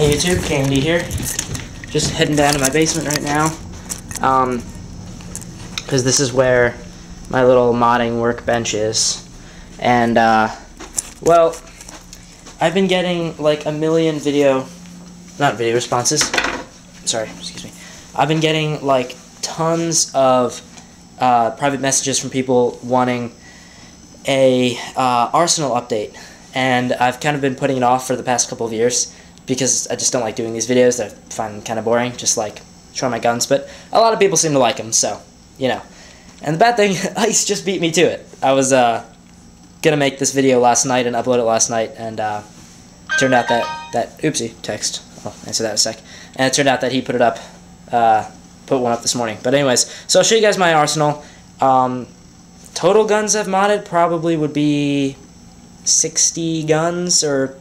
Hey YouTube, KND here. Just heading down to my basement right now, because this is where my little modding workbench is. And, well, I've been getting like a million not video responses, sorry, excuse me. I've been getting like tons of private messages from people wanting a Arsenal update, and I've kind of been putting it off for the past couple of years because I just don't like doing these videos. I find them kind of boring, just like showing my guns, but a lot of people seem to like them, so, you know. And the bad thing, Ice just beat me to it. I was gonna make this video last night and upload it last night, and turned out that oopsie, text, I'll answer that in a sec, and it turned out that he put it up, put one up this morning. But anyways, so I'll show you guys my arsenal. Total guns I've modded probably would be 60 guns, or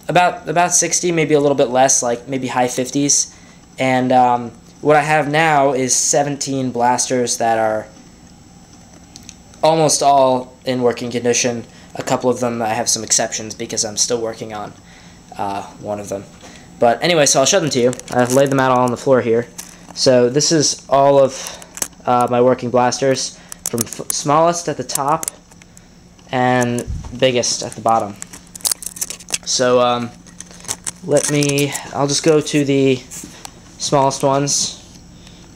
about 60, maybe a little bit less, like maybe high 50s. And what I have now is 17 blasters that are almost all in working condition. A couple of them I have some exceptions because I'm still working on one of them. But anyway, so I'll show them to you. I've laid them out all on the floor here. So this is all of my working blasters, from smallest at the top and biggest at the bottom. So I'll just go to the smallest ones.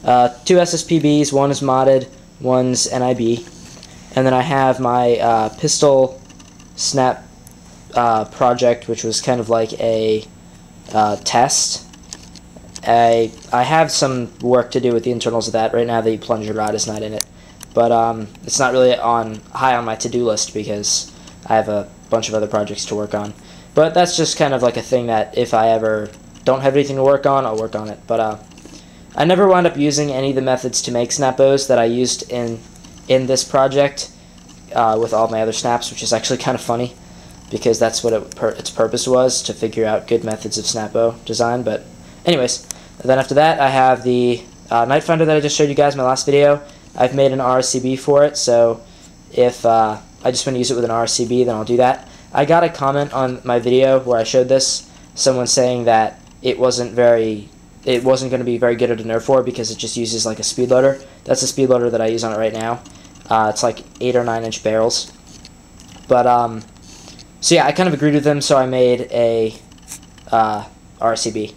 2 SSPBs, one is modded, one's NIB. And then I have my pistol snap project, which was kind of like a test. I have some work to do with the internals of that. Right now the plunger rod is not in it. But it's not really high on my to-do list because I have a bunch of other projects to work on. But that's just kind of like a thing that if I ever don't have anything to work on, I'll work on it. But I never wound up using any of the methods to make snap bows that I used in this project with all my other snaps, which is actually kind of funny because that's what its purpose was, to figure out good methods of snap bow design. But anyways, then after that I have the Night Finder that I just showed you guys in my last video. I've made an RCB for it, so if I just want to use it with an RCB, then I'll do that. I got a comment on my video where I showed this, someone saying that it wasn't going to be very good at a Nerf war because it just uses like a speed loader. That's the speed loader that I use on it right now. It's like 8 or 9 inch barrels. But so yeah, I kind of agreed with them, so I made a RCB.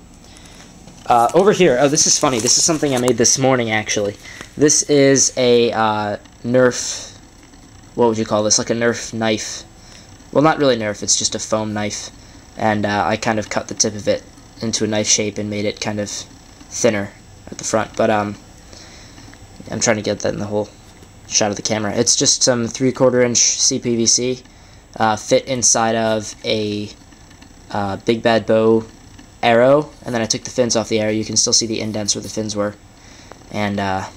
Over here, oh, this is funny. This is something I made this morning, actually. This is a Nerf, what would you call this? Like a Nerf knife. Well, not really Nerf, it's just a foam knife. And I kind of cut the tip of it into a knife shape and made it kind of thinner at the front. But I'm trying to get that in the whole shot of the camera. It's just some 3/4 inch CPVC fit inside of a Big Bad Bow arrow, and then I took the fins off the arrow. You can still see the indents where the fins were, and I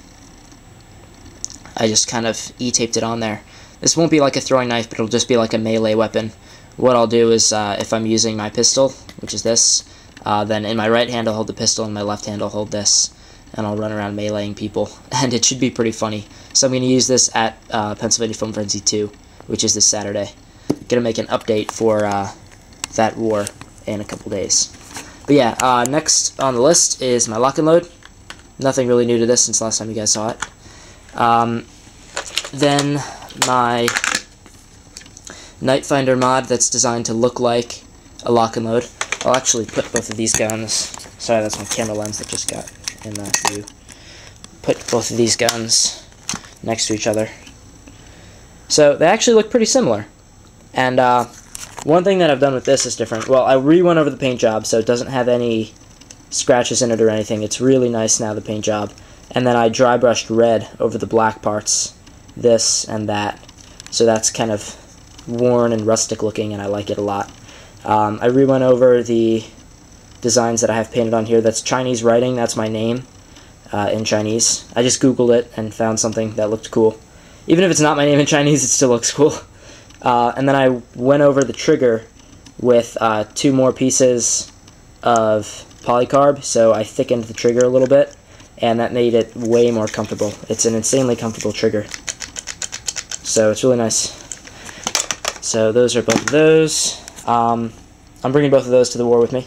just kind of E-taped it on there. This won't be like a throwing knife, but it'll just be like a melee weapon. What I'll do is, if I'm using my pistol, which is this, then in my right hand I'll hold the pistol, and my left hand I'll hold this, and I'll run around meleeing people, and it should be pretty funny. So I'm going to use this at Pennsylvania Film Frenzy 2, which is this Saturday. I'm going to make an update for that war in a couple days. But yeah, next on the list is my lock and load. Nothing really new to this since last time you guys saw it. Then my Night Finder mod that's designed to look like a lock and load. I'll actually put both of these guns, sorry, that's my camera lens that just got in the view. Put both of these guns next to each other. So they actually look pretty similar. And one thing that I've done with this is different. Well, I re-went over the paint job, so it doesn't have any scratches in it or anything. It's really nice now, the paint job. And then I dry brushed red over the black parts, this and that. So that's kind of worn and rustic looking, and I like it a lot. I re-went over the designs that I have painted on here. That's Chinese writing, that's my name in Chinese. I just Googled it and found something that looked cool. Even if it's not my name in Chinese, it still looks cool. And then I went over the trigger with 2 more pieces of polycarb, so I thickened the trigger a little bit, and that made it way more comfortable. It's an insanely comfortable trigger. So it's really nice. So those are both of those. I'm bringing both of those to the war with me.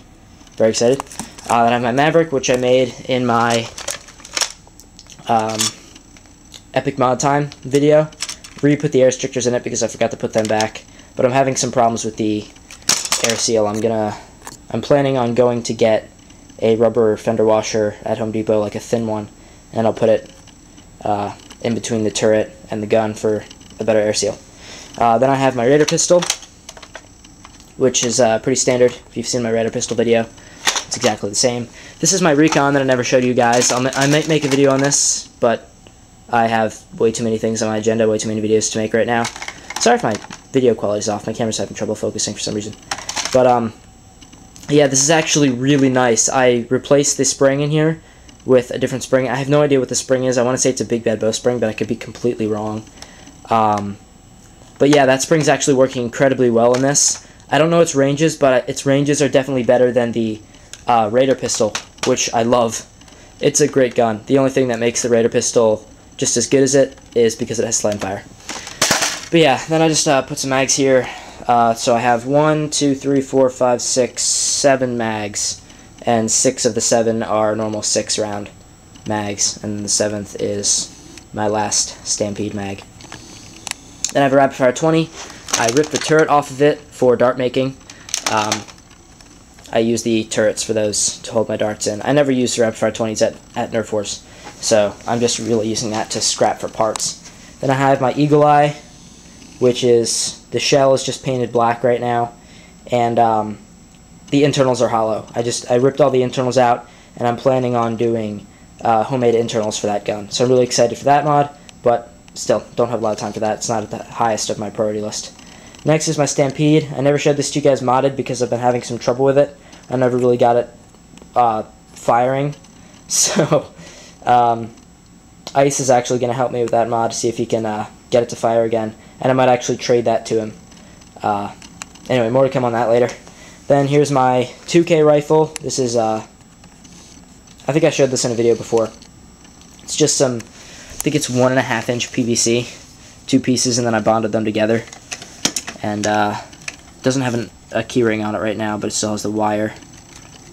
very excited. Then I have my Maverick, which I made in my Epic Mod Time video. Re-put the air restrictors in it because I forgot to put them back. But I'm having some problems with the air seal. I'm planning on going to get a rubber fender washer at Home Depot, like a thin one, and I'll put it in between the turret and the gun for a better air seal. Then I have my Raider pistol, which is pretty standard. If you've seen my Raider pistol video, it's exactly the same. This is my Recon that I never showed you guys. I might make a video on this, but I have way too many things on my agenda, way too many videos to make right now. Sorry if my video quality's off. My camera's having trouble focusing for some reason. But, yeah, this is actually really nice. I replaced the spring in here with a different spring. I have no idea what the spring is. I want to say it's a big bad bow spring, but I could be completely wrong. But yeah, that spring's actually working incredibly well in this. I don't know its ranges, but its ranges are definitely better than the Raider pistol, which I love. It's a great gun. The only thing that makes the Raider pistol just as good as it is because it has slide and fire. But yeah, then I just put some mags here. So I have 1, 2, 3, 4, 5, 6, 7 mags, and 6 of the 7 are normal 6-round mags, and the 7th is my last Stampede mag. Then I have a rapid fire 20. I ripped the turret off of it for dart making. I use the turrets for those to hold my darts in. I never used the rapid fire 20s at Nerf Wars, so I'm just really using that to scrap for parts. Then I have my Eagle Eye, which is, the shell is just painted black right now, and the internals are hollow. I ripped all the internals out, and I'm planning on doing homemade internals for that gun. So I'm really excited for that mod, but still, don't have a lot of time for that. It's not at the highest of my priority list. Next is my Stampede. I never showed this to you guys modded because I've been having some trouble with it. I never really got it firing. So Ice is actually going to help me with that mod to see if he can get it to fire again. And I might actually trade that to him. Anyway, more to come on that later. Then here's my 2K rifle. This is, I think I showed this in a video before. It's just some, I think it's 1.5 inch PVC, 2 pieces, and then I bonded them together. And it doesn't have a key ring on it right now, but it still has the wire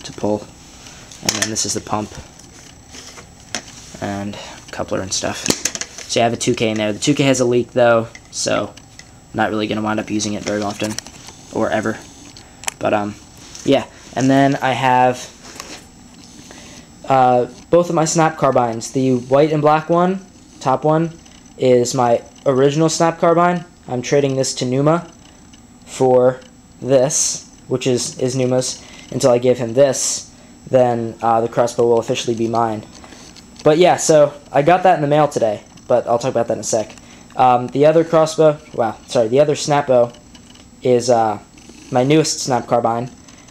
to pull. And then this is the pump and coupler and stuff. So I have a 2K in there. The 2K has a leak though, so I'm not really going to wind up using it very often, or ever. But yeah. And then I have both of my snap carbines. The white and black one, top one, is my original snap carbine. I'm trading this to Numa for this, which is Numa's, until I give him this. Then the crossbow will officially be mine. But yeah, so I got that in the mail today, but I'll talk about that in a sec. The other crossbow, the other snap bow is my newest snap carbine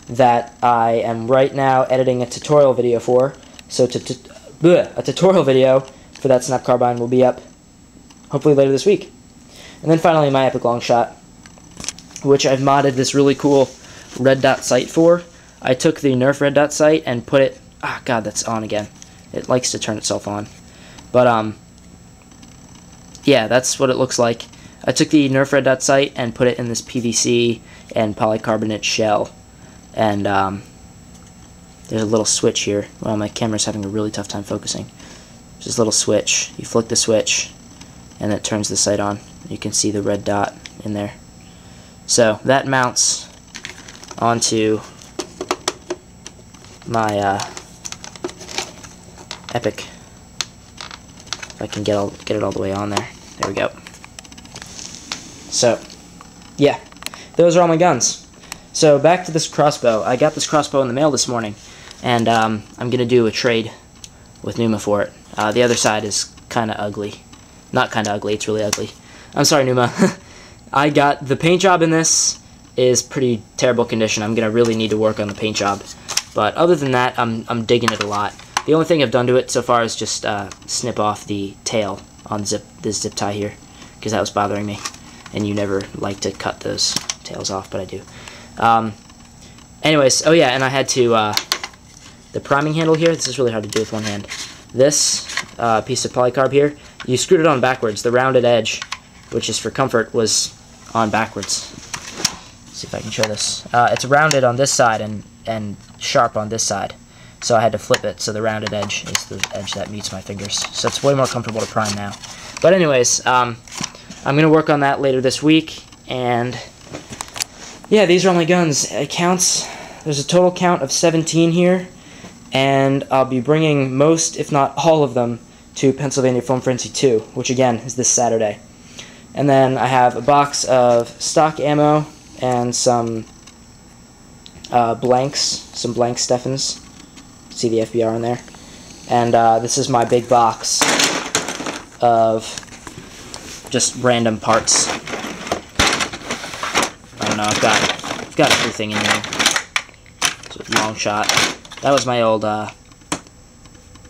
that I am right now editing a tutorial video for. So a tutorial video for that snap carbine will be up hopefully later this week. And then finally my Epic Long Shot, which I've modded this really cool red dot sight for. I took the Nerf red dot sight and put it, ah god, that's on again. It likes to turn itself on. But yeah, that's what it looks like. I took the Nerf red dot sight and put it in this PVC and polycarbonate shell. And there's a little switch here. Well, my camera's having a really tough time focusing. There's this little switch. You flick the switch and it turns the sight on. You can see the red dot in there. So that mounts onto my Epic. If I can get it all the way on there. There we go. So, yeah, those are all my guns. So back to this crossbow. I got this crossbow in the mail this morning, and I'm gonna do a trade with Numa for it. The other side is kind of ugly. Not kind of ugly. It's really ugly. I'm sorry, Numa. I got the paint job in this is pretty terrible condition. I'm gonna really need to work on the paint job. But other than that, I'm digging it a lot. The only thing I've done to it so far is just snip off the tail on this zip tie here, because that was bothering me. And you never like to cut those tails off, but I do. Anyways, oh yeah, and I had to, the priming handle here, this is really hard to do with one hand. This piece of polycarb here, you screwed it on backwards. The rounded edge, which is for comfort, was on backwards. Let's see if I can show this. It's rounded on this side, and and sharp on this side. So I had to flip it, so the rounded edge is the edge that meets my fingers. So it's way more comfortable to prime now. But anyways, I'm going to work on that later this week, and yeah, these are all my guns. It counts, there's a total count of 17 here, and I'll be bringing most, if not all of them, to Pennsylvania Film Frenzy 2, which again is this Saturday. And then I have a box of stock ammo and some blanks, some blank Steffens. See the FBR in there. And this is my big box of just random parts. I don't know, I've got everything in here. So long shot. That was my old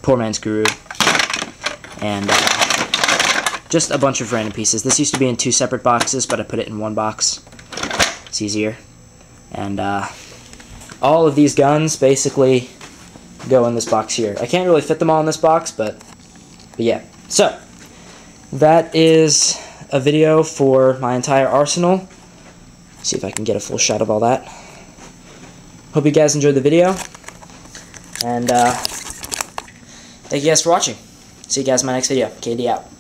Poor Man's Guru. And just a bunch of random pieces. This used to be in 2 separate boxes, but I put it in 1 box. It's easier. And all of these guns basically go in this box here. I can't really fit them all in this box, but yeah. So, that is a video for my entire arsenal. See if I can get a full shot of all that. Hope you guys enjoyed the video. And thank you guys for watching. See you guys in my next video. KND out.